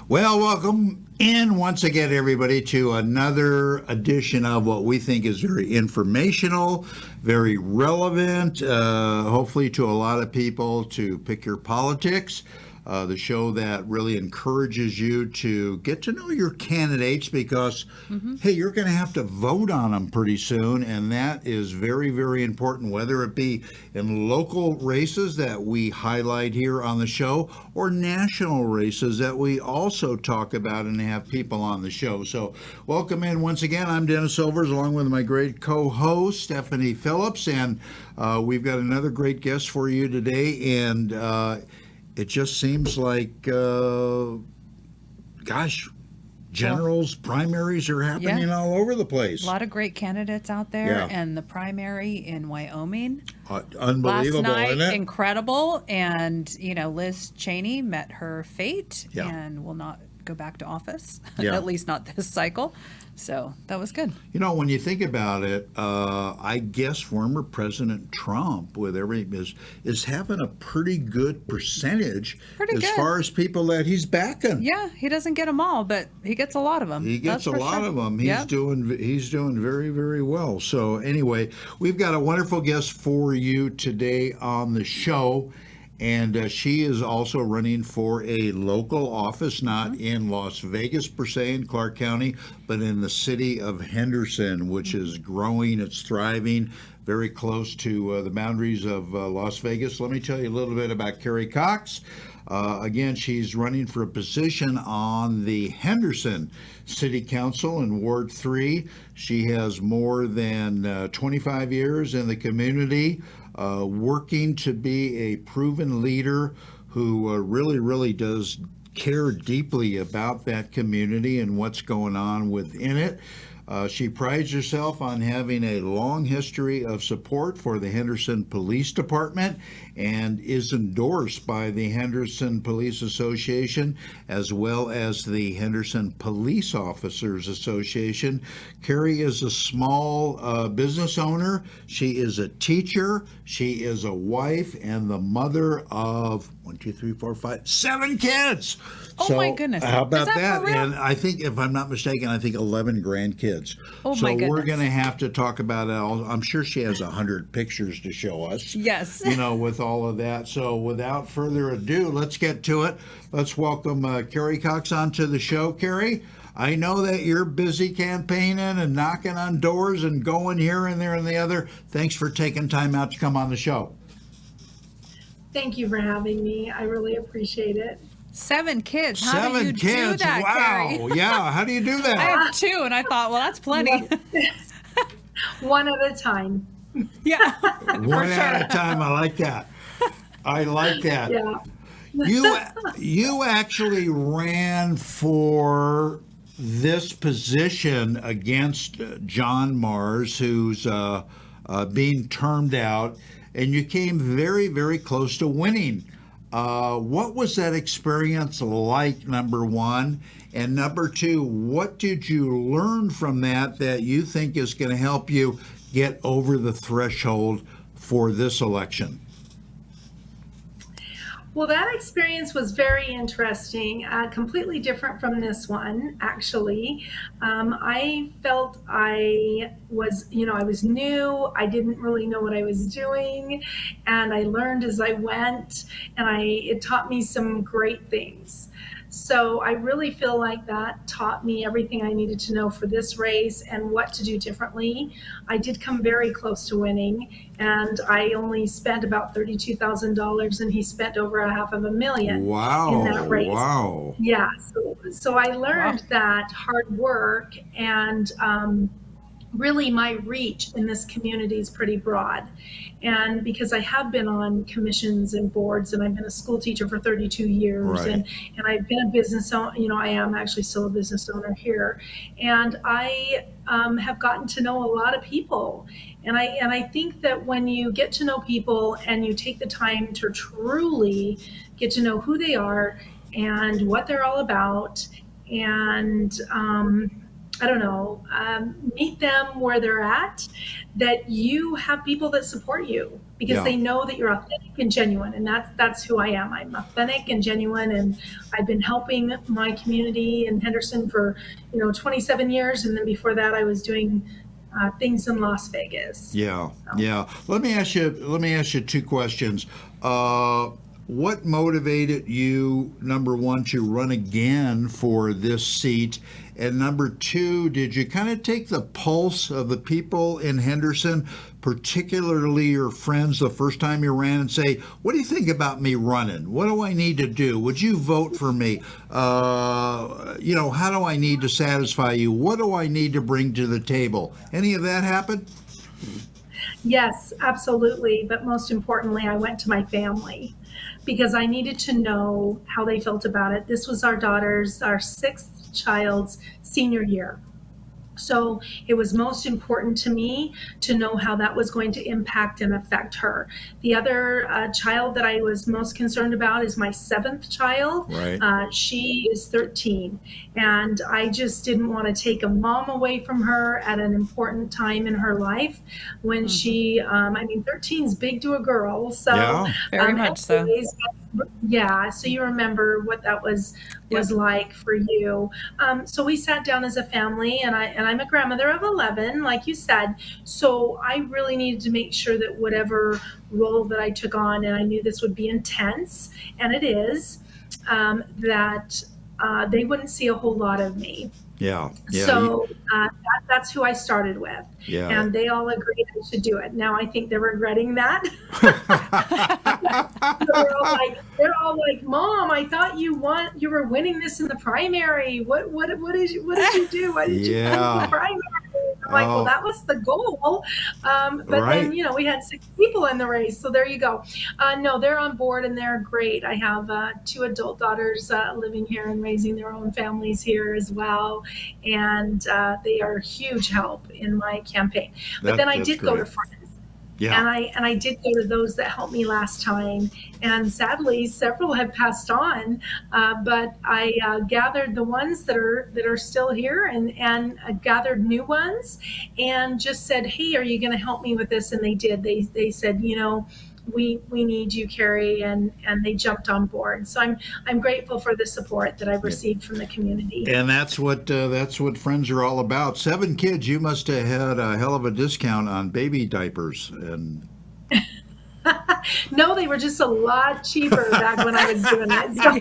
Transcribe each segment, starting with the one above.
Well, welcome in once again, everybody, to another edition of what we think is very informational, very relevant, hopefully to a lot of people to pick your politics. The show that really encourages you to get to know your candidates because, hey, you're going to have to vote on them pretty soon, and that is very, very important, whether it be in local races that we highlight here on the show or national races that we also talk about and have people on the show. So welcome in once again. I'm Dennis Silvers along with my great co-host, Stephanie Phillips, and we've got another great guest for you today, and it just seems like, generals, primaries are happening all over the place. A lot of great candidates out there, and the primary in Wyoming. Unbelievable, last night, isn't it? Incredible, and Liz Cheney met her fate and will not go back to office, at least not this cycle. So that was good. When you think about it, I guess former President Trump, with everything, is having a pretty good percentage far as people that he's backing. Yeah, he doesn't get them all, but he gets a lot of them. He gets a lot of them. He's doing very, very well. So anyway, we've got a wonderful guest for you today on the show. And she is also running for a local office, not in Las Vegas per se, in Clark County, but in the city of Henderson, which is growing, it's thriving, very close to the boundaries of Las Vegas. Let me tell you a little bit about Carrie Cox. Again, she's running for a position on the Henderson City Council in Ward 3. She has more than 25 years in the community, working to be a proven leader who really does care deeply about that community and what's going on within it. She prides herself on having a long history of support for the Henderson Police Department and is endorsed by the Henderson Police Association as well as the Henderson Police Officers Association. Carrie is a small business owner. She is a teacher. She is a wife and the mother of 7 kids. Oh, my goodness. How about that? And I think, if I'm not mistaken, 11 grandkids. Oh, my goodness. So we're going to have to talk about it all. I'm sure she has 100 pictures to show us. Yes. With all of that. So without further ado, let's get to it. Let's welcome Carrie Cox onto the show. Carrie, I know that you're busy campaigning and knocking on doors and going here and there and the other. Thanks for taking time out to come on the show. Thank you for having me. I really appreciate it. 7 kids. How do you kids. do that, wow. Carrie? Yeah. How do you do that? I have 2, and I thought, well, that's plenty. One at a time. Yeah. One at a time. I like that. Yeah. You actually ran for this position against John Mars, who's being termed out, and you came very, very close to winning. What was that experience like, number one? And number two, what did you learn from that you think is going to help you get over the threshold for this election? Well, that experience was very interesting, completely different from this one, actually. I felt I was new. I didn't really know what I was doing, and I learned as I went, and it taught me some great things. So I really feel like that taught me everything I needed to know for this race and what to do differently. I did come very close to winning, and I only spent about $32,000, and he spent over $500,000 in that race. Wow. Yeah. So I learned that hard work and really my reach in this community is pretty broad. And because I have been on commissions and boards, and I've been a school teacher for 32 years, right. and I've been a business owner, I am actually still a business owner here. And I have gotten to know a lot of people. And I think that when you get to know people and you take the time to truly get to know who they are and what they're all about, and I don't know, meet them where they're at, that you have people that support you because Yeah. they know that you're authentic and genuine. And that's who I am. I'm authentic and genuine. And I've been helping my community in Henderson for, 27 years. And then before that, I was doing things in Las Vegas. Yeah, So. yeah. Let me ask you two questions. Uh, what motivated you, number one, to run again for this seat? And number two, did you kind of take the pulse of the people in Henderson, particularly your friends, the first time you ran and say, what do you think about me running? What do I need to do? Would you vote for me? How do I need to satisfy you? What do I need to bring to the table? Any of that happen? Yes, absolutely. But most importantly, I went to my family because I needed to know how they felt about it. This was our sixth child's senior year. So it was most important to me to know how that was going to impact and affect her. The other child that I was most concerned about is my seventh child. Right. She is 13. And I just didn't want to take a mom away from her at an important time in her life when she, 13 is big to a girl. So, Yeah. Very much so. Yeah, so you remember what that was Yep. like for you. So we sat down as a family, and I'm a grandmother of 11, like you said. So I really needed to make sure that whatever role that I took on, and I knew this would be intense, and it is, that they wouldn't see a whole lot of me. Yeah. Yeah. So that's who I started with, Yeah. and they all agreed I should do it. Now I think they're regretting that. They're all like, Mom, I thought you were winning this in the primary. What did you do? Why did you win the primary? I'm like, well, Oh, that was the goal. But right. then, we had 6 people in the race. So there you go. No, they're on board and they're great. I have 2 adult daughters living here and raising their own families here as well. And they are a huge help in my campaign. But then I That's did go to great. friends. Yeah. And I did go to those that helped me last time, and sadly, several have passed on. But I gathered the ones that are still here, and gathered new ones, and just said, "Hey, are you going to help me with this?" And they did. They said, we need you, Carrie, and they jumped on board. So I'm grateful for the support that I've Yeah. received from the community. And that's what friends are all about. 7 kids, you must have had a hell of a discount on baby diapers. And No, they were just a lot cheaper back when I was doing it. So.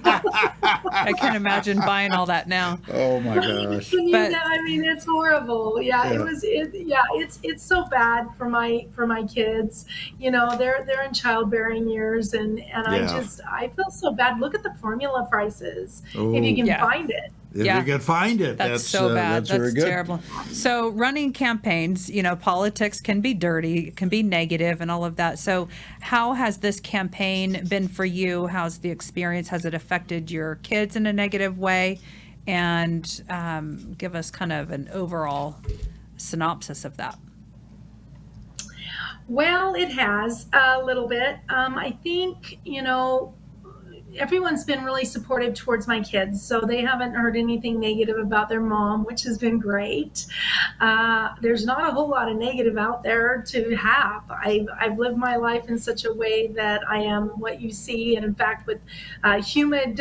I can imagine buying all that now. oh my gosh. But It's horrible. Yeah, Yeah. it's so bad for my kids. They're in childbearing years, and Yeah. I feel so bad. Look at the formula prices if you Oh, can Yeah. find it. if Yeah. you can find it, that's so bad. That's very That's good. terrible. So running campaigns, politics can be dirty, can be negative and all of that. So how has this campaign been for you? How's the experience? Has it affected your kids in a negative way? And give us kind of an overall synopsis of that. Well, it has a little bit. I think, everyone's been really supportive towards my kids, so they haven't heard anything negative about their mom, which has been great. There's not a whole lot of negative out there to have. I've lived my life in such a way that I am what you see, and in fact, with humid,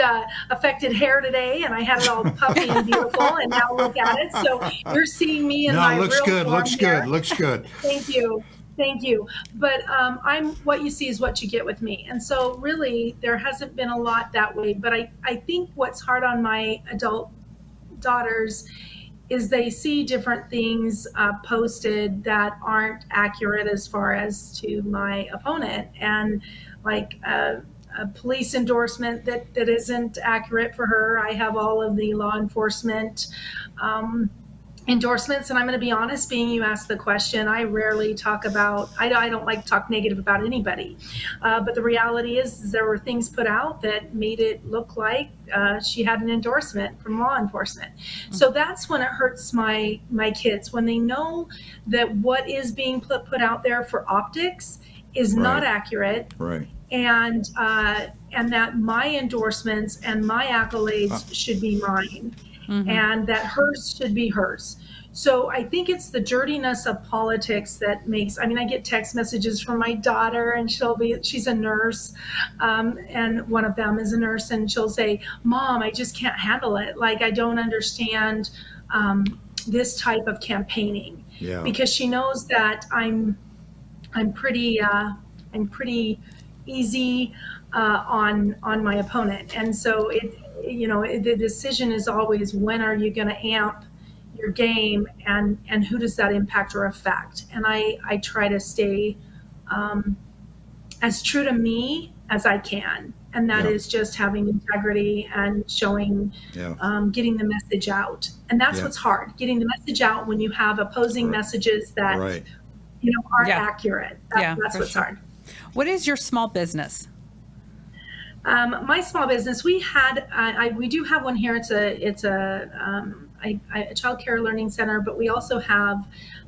affected hair today, and I had it all puffy and beautiful, and now look at it. So you're seeing me in No, my looks real good. form Looks here. good. Looks good. Thank you. Thank you. But I'm what you see is what you get with me. And so really there hasn't been a lot that way. But I think what's hard on my adult daughters is they see different things posted that aren't accurate as far as to my opponent. And like a police endorsement that isn't accurate for her. I have all of the law enforcement endorsements, and I'm going to be honest, being you asked the question, I rarely talk about, I don't like to talk negative about anybody, but the reality is there were things put out that made it look like she had an endorsement from law enforcement. So that's when it hurts my kids, when they know that what is being put out there for optics is not Right. accurate, Right. and that my endorsements and my accolades should be mine. and that hers should be hers. So I think it's the dirtiness of politics that makes, I mean, I get text messages from my daughter, and she's a nurse, and one of them is a nurse, and she'll say, Mom, I just can't handle it. Like, I don't understand this type of campaigning. Yeah. Because she knows that I'm pretty easy on my opponent, and so the decision is always, when are you going to amp your game, and who does that impact or affect? And I try to stay as true to me as I can, and that Yeah. is just having integrity and showing, Yeah. getting the message out, and that's Yeah. what's hard, getting the message out when you have opposing Right. messages that Right. aren't Yeah. accurate. Yeah, That's for what's sure. hard. What is your small business? My small business, we do have one here. It's a child care learning center, but we also have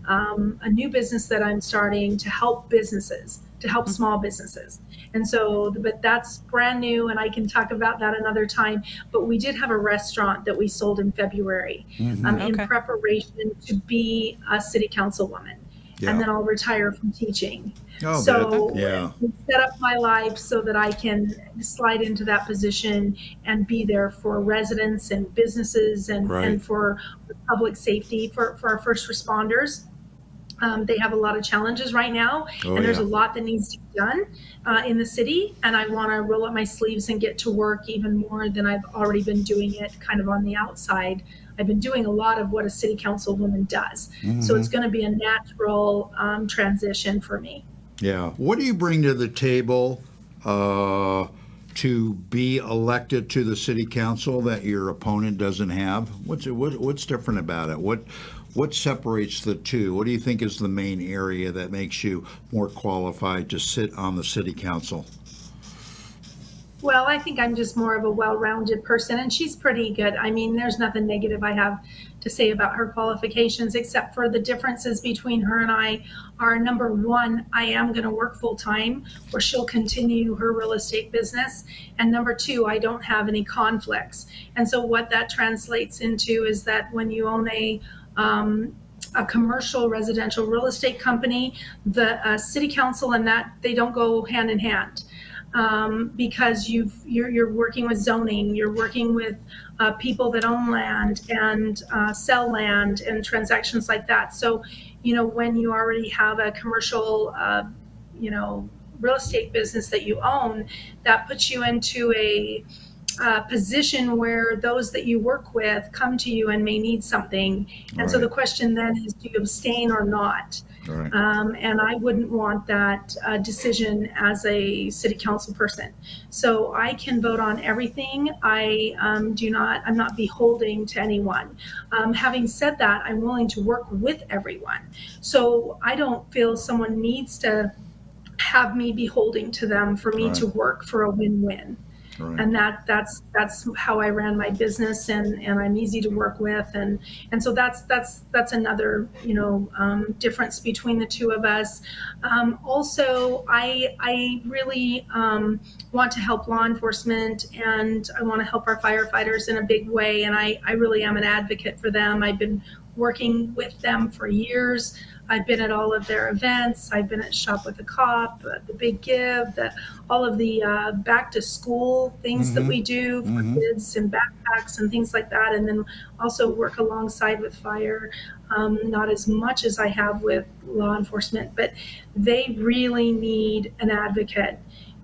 a new business that I'm starting to help businesses, to help small businesses. And so, but that's brand new, and I can talk about that another time. But we did have a restaurant that we sold in February, in Okay. preparation to be a city councilwoman. Yeah. And then I'll retire from teaching. Oh, So good. Yeah. set up my life so that I can slide into that position and be there for residents and businesses, Right. and for public safety, for our first responders. They have a lot of challenges right now, Oh, and there's yeah. a lot that needs to be done in the city. And I want to roll up my sleeves and get to work even more than I've already been doing it kind of on the outside. I've been doing a lot of what a city councilwoman does. So it's going to be a natural transition for me. Yeah. What do you bring to the table to be elected to the city council that your opponent doesn't have? What's different about it? What separates the two? What do you think is the main area that makes you more qualified to sit on the city council? Well, I think I'm just more of a well-rounded person, and she's pretty good. I mean, there's nothing negative I have to say about her qualifications, except for the differences between her and I are, number one, I am going to work full-time, or she'll continue her real estate business. And number two, I don't have any conflicts. And so what that translates into is that when you own a commercial residential real estate company, the city council and that, they don't go hand in hand. Because you're working with zoning, you're working with people that own land and sell land and transactions like that. So, when you already have a commercial, real estate business that you own, that puts you into a position where those that you work with come to you and may need something. And so the question then is, do you abstain or not? Right. And I wouldn't want that decision as a city council person. So I can vote on everything. I'm not beholden to anyone. Having said that, I'm willing to work with everyone. So I don't feel someone needs to have me beholding to them for me to work for a win-win. Right. And that's how I ran my business, and I'm easy to work with, and so that's another difference between the two of us. Also, I really want to help law enforcement, and I want to help our firefighters in a big way, and I really am an advocate for them. I've been working with them for years. I've been at all of their events. I've been at Shop with a Cop, the Big Give, all of the back to school things that we do for kids, and backpacks and things like that. And then also work alongside with fire, not as much as I have with law enforcement, but they really need an advocate.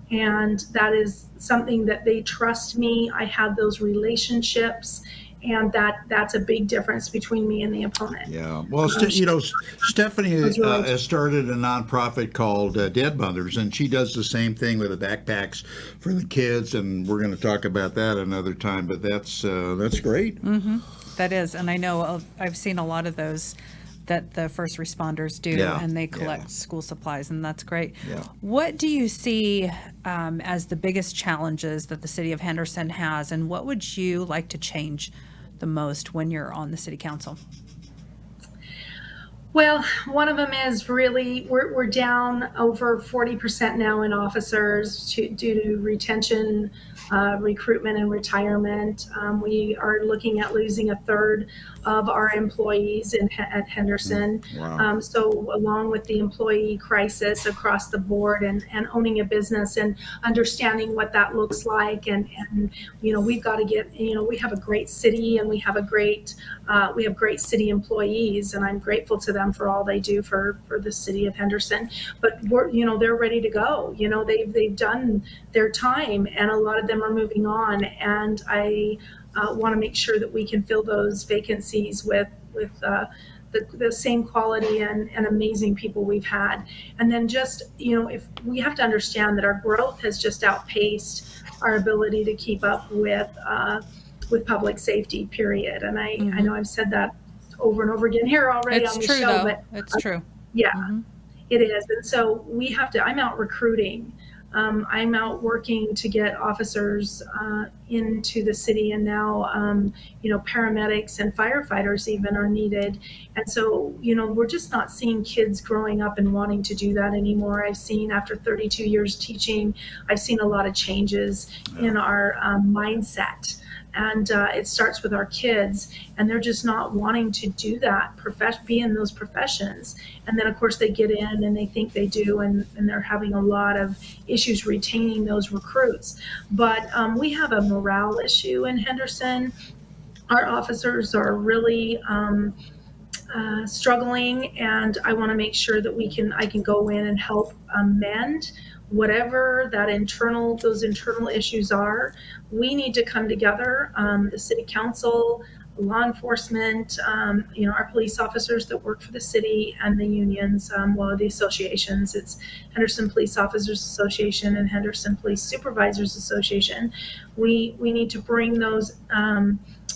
And that is something that they trust me. I have those relationships. And that's a big difference between me and the opponent. Yeah. Well, Stephanie has started a nonprofit called Dead Mothers, and she does the same thing with the backpacks for the kids, and we're going to talk about that another time. But that's great. Mm-hmm. That is, and I know I've seen a lot of those that the first responders do, and they collect school supplies, and that's great. Yeah. What do you see as the biggest challenges that the city of Henderson has, and what would you like to change the most when you're on the city council? Well, one of them is really we're down over 40% now in officers due to retention recruitment and retirement. We are looking at losing a third of our employees at Henderson. Wow. So along with the employee crisis across the board, and owning a business and understanding what that looks like, and we've got to get, we have a great city, and we have great city employees, and I'm grateful to them for all they do for the city of Henderson. But they're ready to go. They've done their time, and a lot of them are moving on, and I want to make sure that we can fill those vacancies with the same quality and amazing people we've had. And then just, if we have to understand that our growth has just outpaced our ability to keep up with public safety, period. And I know I've said that over and over again here already It's on the true, show, though. but It's true. yeah, it is. And so I'm out recruiting. I'm out working to get officers into the city, and now, paramedics and firefighters even are needed. And so, we're just not seeing kids growing up and wanting to do that anymore. I've seen, after 32 years teaching, I've seen a lot of changes in our mindset. And it starts with our kids, and they're just not wanting to do that, be in those professions. And then, of course, they get in and they think they do, and they're having a lot of issues retaining those recruits. But we have a morale issue in Henderson. Our officers are really struggling, and I want to make sure that I can go in and help mend whatever those internal issues are. We need to come together, the city council, law enforcement, our police officers that work for the city, and the unions, the associations. It's Henderson Police Officers Association and Henderson Police Supervisors Association. We need to bring those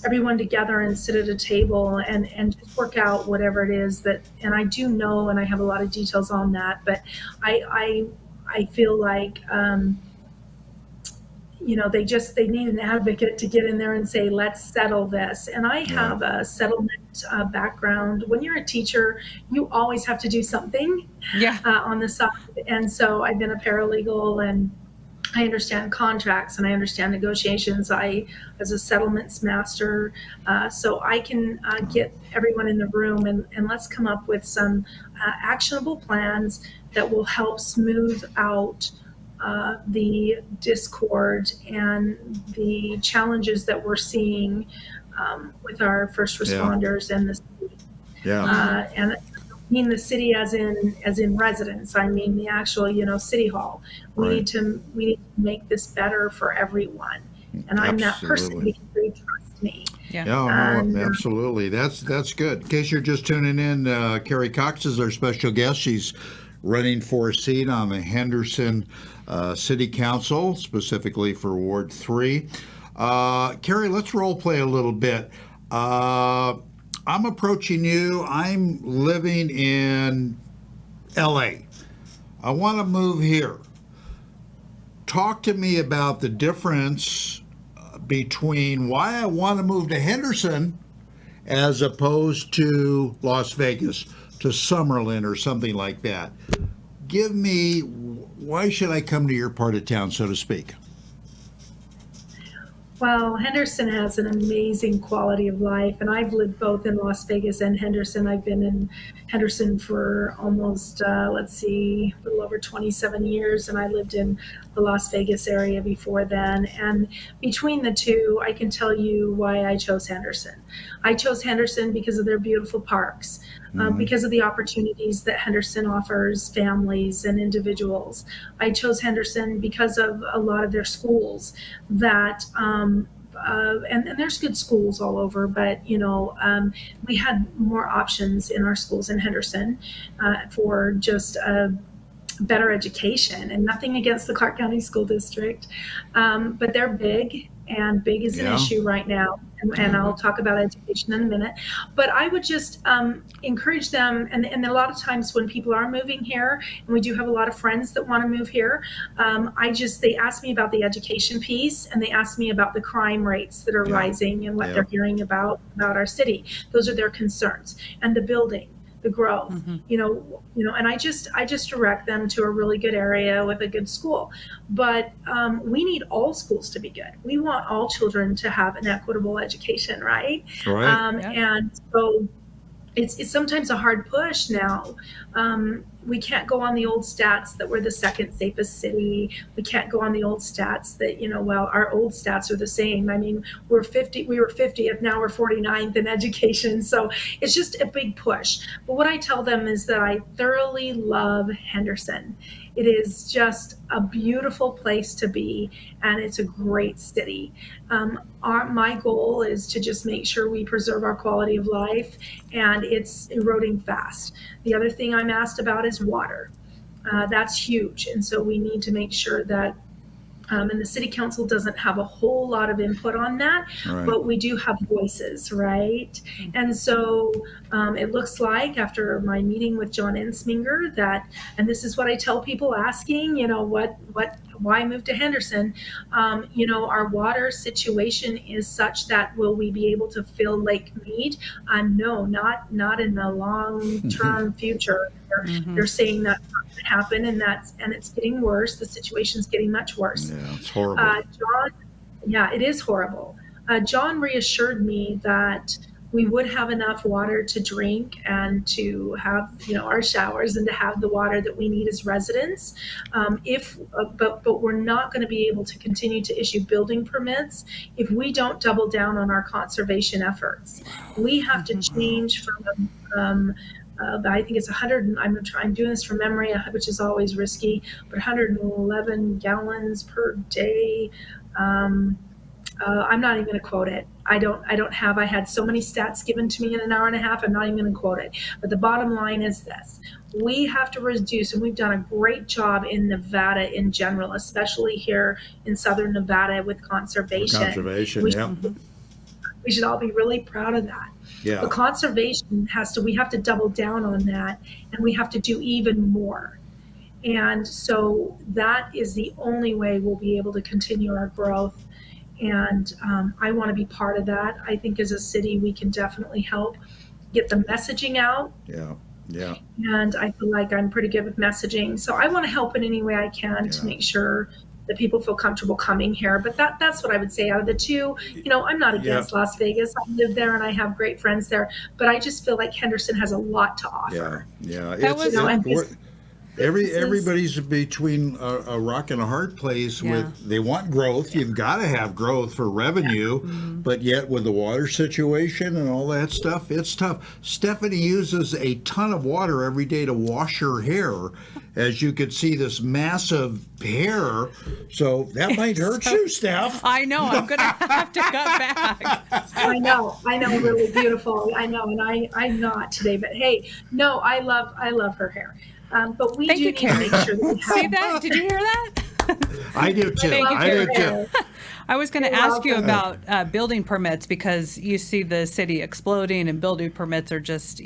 everyone together and sit at a table and just work out whatever it is and I do know, and I have a lot of details on that, but I feel like they need an advocate to get in there and say, let's settle this. And I have a settlement background. When you're a teacher, you always have to do something on the side. And so I've been a paralegal, and I understand contracts, and I understand negotiations. I was a settlements master, so I can get everyone in the room, and let's come up with some actionable plans that will help smooth out the discord and the challenges that we're seeing with our first responders and the city. And I mean the city as in residents. I mean the actual, city hall. We need to make this better for everyone. And I'm that person because they trust me. Absolutely. That's good. In case you're just tuning in, Carrie Cox is our special guest. She's running for a seat on the Henderson City Council, specifically for Ward 3. Carrie, let's role play a little bit. I'm approaching you. I'm living in LA. I want to move here. Talk to me about the difference between why I want to move to Henderson as opposed to Las Vegas, to Summerlin or something like that. Give me, why should I come to your part of town, so to speak? Well, Henderson has an amazing quality of life, and I've lived both in Las Vegas and Henderson. I've been in Henderson for almost, a little over 27 years, and I lived in the Las Vegas area before then. And between the two, I can tell you why I chose Henderson. I chose Henderson because of their beautiful parks, because of the opportunities that Henderson offers families and individuals. I chose Henderson because of a lot of their schools that, and there's good schools all over, but we had more options in our schools in Henderson for just a better education. And nothing against the Clark County School District, but they're big, and big is an issue right now. And I'll talk about education in a minute. But I would just encourage them, and a lot of times when people are moving here, and we do have a lot of friends that want to move here, they ask me about the education piece, and they ask me about the crime rates that are rising and what they're hearing about our city. Those are their concerns. And the building the growth. And I just direct them to a really good area with a good school. But we need all schools to be good. We want all children to have an equitable education, right? Right. And so it's sometimes a hard push now. We can't go on the old stats that we're the second safest city. We can't go on the old stats that, well, our old stats are the same. I mean, we were 50th, now we're 49th in education. So it's just a big push. But what I tell them is that I thoroughly love Henderson. It is just a beautiful place to be, and it's a great city. My goal is to just make sure we preserve our quality of life, and it's eroding fast. The other thing I'm asked about is water. That's huge, and so we need to make sure that and the city council doesn't have a whole lot of input on that, but we do have voices, right? And so it looks like after my meeting with John Ensminger that, and this is what I tell people asking, why move to Henderson? Our water situation is such that will we be able to fill Lake Mead? No, not in the long-term future. They're saying that's not going to happen, and it's getting worse. The situation's getting much worse. Yeah, it's horrible. It is horrible. John reassured me that we would have enough water to drink and to have, our showers and to have the water that we need as residents. But we're not going to be able to continue to issue building permits if we don't double down on our conservation efforts. We have to change from I think it's 100. I'm doing this from memory, which is always risky, but 111 gallons per day. I'm not even going to quote it. I had so many stats given to me in an hour and a half. I'm not even going to quote it. But the bottom line is this: we have to reduce, and we've done a great job in Nevada in general, especially here in Southern Nevada with conservation. We should all be really proud of that. Yeah. But conservation we have to double down on that, and we have to do even more. And so that is the only way we'll be able to continue our growth. And I want to be part of that. I think as a city, we can definitely help get the messaging out. Yeah. And I feel like I'm pretty good with messaging. So I want to help in any way I can to make sure that people feel comfortable coming here. But that's what I would say out of the two. I'm not against Las Vegas. I live there and I have great friends there. But I just feel like Henderson has a lot to offer. Yeah. Everybody's between a rock and a hard place. They want growth. You've got to have growth for revenue, but yet with the water situation and all that stuff, it's tough. Stephanie uses a ton of water every day to wash her hair. As you could see, this massive hair, so that might hurt you, Steph. I know. I'm going to have to cut back. I know. Really beautiful. I know, and I'm not today. But hey, no, I love her hair. But we do need to make sure that we have. See that? Did you hear that? I do too. I was going to ask you about building permits, because you see the city exploding and building permits are just,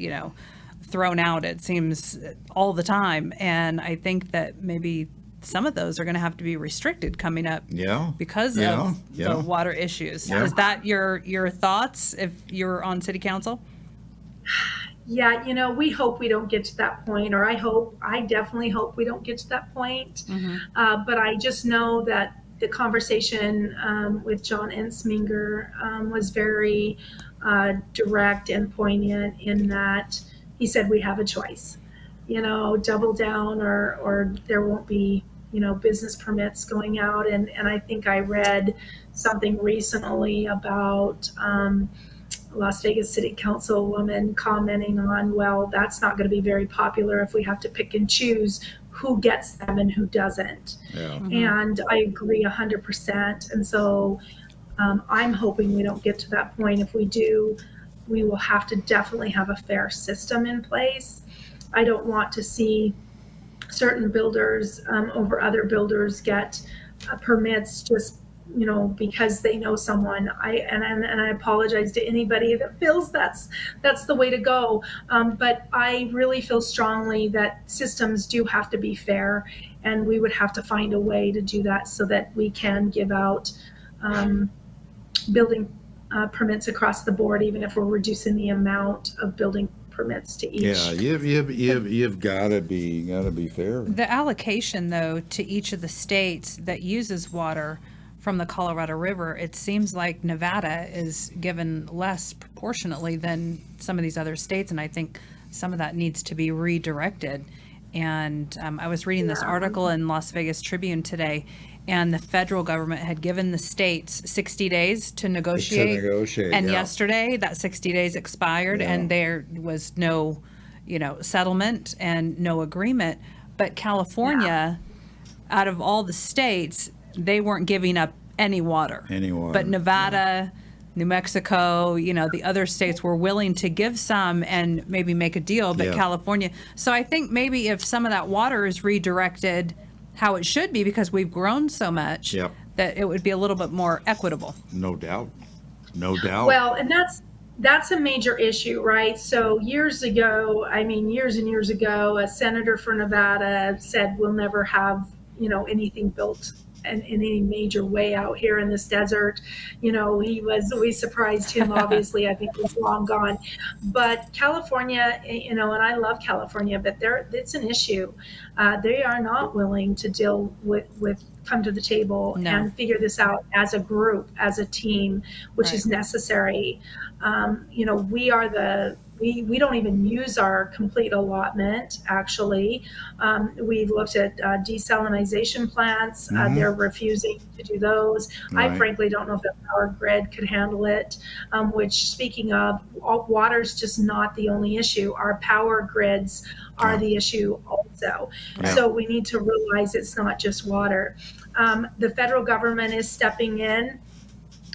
thrown out, it seems, all the time. And I think that maybe some of those are going to have to be restricted coming up because of the water issues. Is that your thoughts if you're on city council? Yeah, we hope we don't get to that point, or I definitely hope we don't get to that point. But I just know that the conversation with John Ensminger was very direct and poignant in that he said we have a choice, double down or there won't be, business permits going out. And I think I read something recently about Las Vegas City Councilwoman commenting on, well, that's not going to be very popular if we have to pick and choose who gets them and who doesn't. And I agree 100%. And so I'm hoping we don't get to that point. If we do, we will have to definitely have a fair system in place. I don't want to see certain builders over other builders get permits just because they know someone. I apologize to anybody that feels that's the way to go. But I really feel strongly that systems do have to be fair, and we would have to find a way to do that so that we can give out building permits across the board, even if we're reducing the amount of building permits to each. Yeah, you've got to be fair. The allocation, though, to each of the states that uses water from the Colorado River, it seems like Nevada is given less proportionately than some of these other states, and I think some of that needs to be redirected. And I was reading this article in Las Vegas Tribune today, and the federal government had given the states 60 days to negotiate. And yeah. yesterday, that 60 days expired, Yeah. and there was no, settlement and no agreement. But California, out of all the states, they weren't giving up any water. But Nevada, New Mexico, the other states were willing to give some and maybe make a deal, but Yeah. California. So I think maybe if some of that water is redirected how it should be, because we've grown so much, Yep. that it would be a little bit more equitable. No doubt. No doubt. Well, and that's a major issue, right? So years and years ago, a senator for Nevada said we'll never have, anything built in any major way out here in this desert. We surprised him, obviously. I think he's long gone. But California, and I love California, but it's an issue. They are not willing to deal with come to the table and figure this out as a group, as a team, which is necessary. We don't even use our complete allotment, actually. We've looked at desalinization plants. They're refusing to do those. Right. I frankly don't know if the power grid could handle it, which, speaking of, water's just not the only issue. Our power grids are the issue also. Yeah. So we need to realize it's not just water. The federal government is stepping in.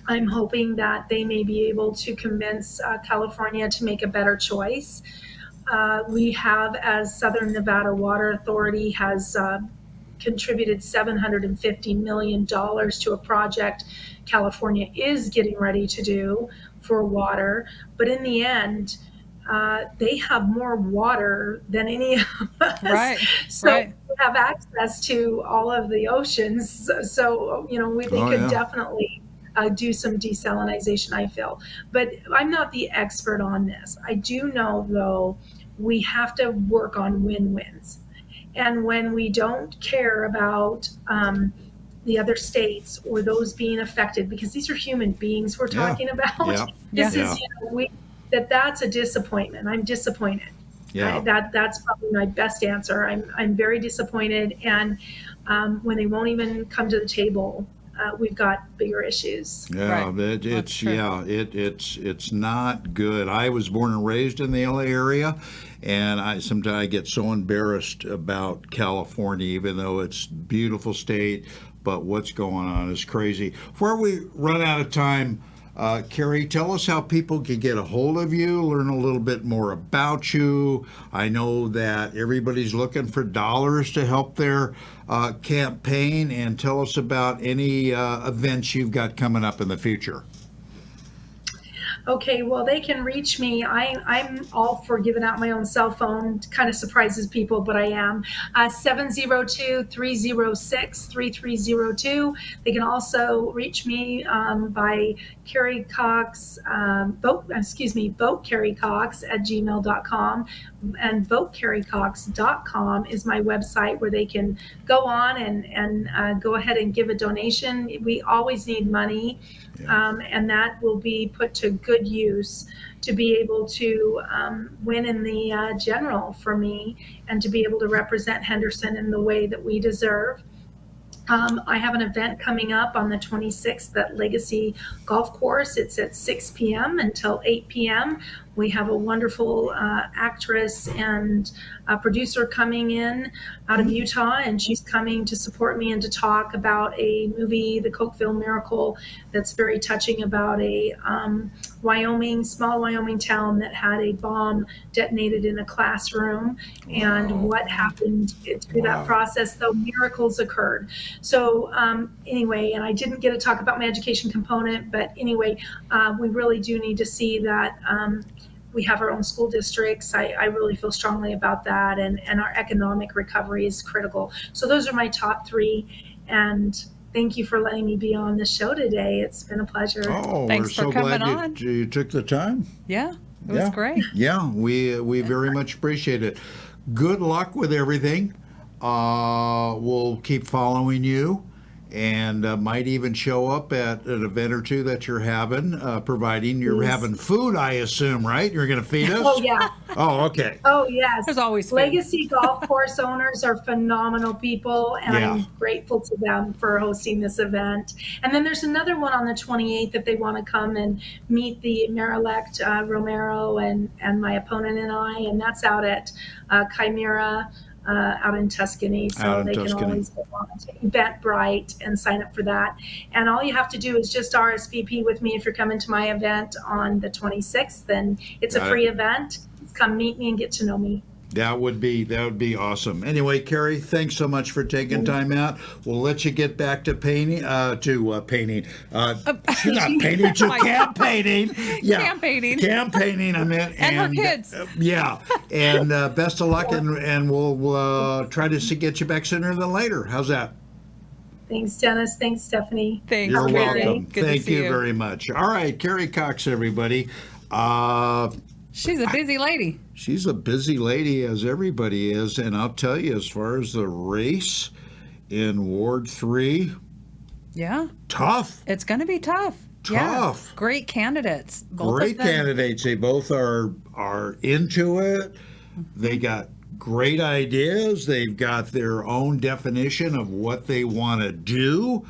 I'm hoping that they may be able to convince California to make a better choice. We have, as Southern Nevada Water Authority has contributed $750 million to a project California is getting ready to do for water. But in the end, they have more water than any of us. Right. So right. we have access to all of the oceans. So, they could definitely do some desalinization, I feel. But I'm not the expert on this. I do know, though, we have to work on win-wins. And when we don't care about the other states or those being affected, because these are human beings we're talking about, this is, that's a disappointment. I'm disappointed. Yeah. That's probably my best answer. I'm very disappointed. And when they won't even come to the table, we've got bigger issues. Yeah, Right. it's not good. I was born and raised in the LA area, and sometimes I get so embarrassed about California, even though it's a beautiful state. But what's going on is crazy. Before we run out of time, Carrie, tell us how people can get a hold of you, learn a little bit more about you. I know that everybody's looking for dollars to help their campaign, and tell us about any events you've got coming up in the future. Okay, well, they can reach me. I'm all for giving out my own cell phone. It kind of surprises people, but I am. 702-306-3302. They can also reach me by Carrie Cox, vote Carrie Cox at gmail.com. And votecarriecox.com is my website where they can go on and go ahead and give a donation. We always need money. And that will be put to good use to be able to win in the general for me and to be able to represent Henderson in the way that we deserve. I have an event coming up on the 26th at Legacy Golf Course. It's at 6 p.m. until 8 p.m. We have a wonderful actress and producer coming in out of Utah, and she's coming to support me and to talk about a movie, The Cokeville Miracle, that's very touching about a small Wyoming town that had a bomb detonated in a classroom, and what happened through that process, though miracles occurred. So anyway, and I didn't get to talk about my education component, but anyway, we really do need to see that we have our own school districts. I really feel strongly about that, and our economic recovery is critical. So those are my top three, and thank you for letting me be on the show today. It's been a pleasure. Oh, Thanks we're for so coming glad on. you took the time. Yeah. It was great. Yeah, we very much appreciate it. Good luck with everything. We'll keep following you, and might even show up at an event or two that you're having, providing you're Please. having food, I assume, right? You're going to feed us? Oh, yeah. Oh, okay. Oh, yes. There's always food. Legacy Golf Course owners are phenomenal people, and Yeah. I'm grateful to them for hosting this event. And then there's another one on the 28th if they want to come and meet the mayor-elect Romero and my opponent and I, and that's out at Chimera out in Tuscany. So Out in they Tuscany. can always go on to Eventbrite and sign up for that. And all you have to do is just RSVP with me if you're coming to my event on the 26th. Then it's a Got it. free event. Come meet me and get to know me. That would be awesome. Anyway, Carrie, thanks so much for taking time out. We'll let you get back to painting, painting. Not painting, to campaigning. Yeah, campaigning. I meant, And her kids. Yeah, and best of luck, and we'll try to get you back sooner than later. How's that? Thanks, Dennis. Thanks, Stephanie. Thanks, You're Carrie. welcome. Good to Thank see you you. very much. All right, Carrie Cox, everybody. She's a busy lady. She's a busy lady, as everybody is, and I'll tell you, as far as the race in Ward 3, Yeah. tough. It's going to be tough. Tough. Yeah. Great candidates. Both Great of them. candidates. They both are into it. They got great ideas. They've got their own definition of what they want to do.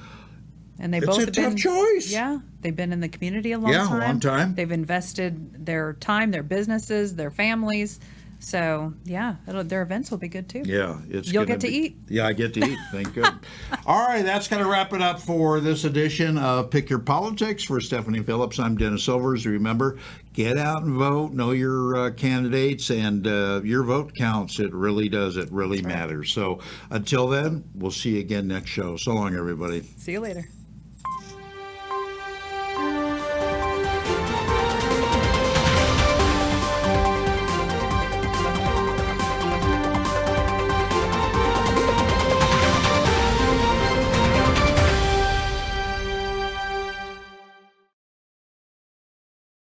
And they It's both a have tough been, choice. Yeah, they've been in the community a long Yeah, a time. long time. They've invested their time, their businesses, their families. So yeah, their events will be good too. Yeah, it's You'll gonna get to eat. Yeah, I get to eat. Thank God. All right, that's going to wrap it up for this edition of Pick Your Politics. For Stephanie Phillips, I'm Dennis Silvers. Remember, get out and vote. Know your candidates, and your vote counts. It really does. It really matters. So until then, we'll see you again next show. So long, everybody. See you later.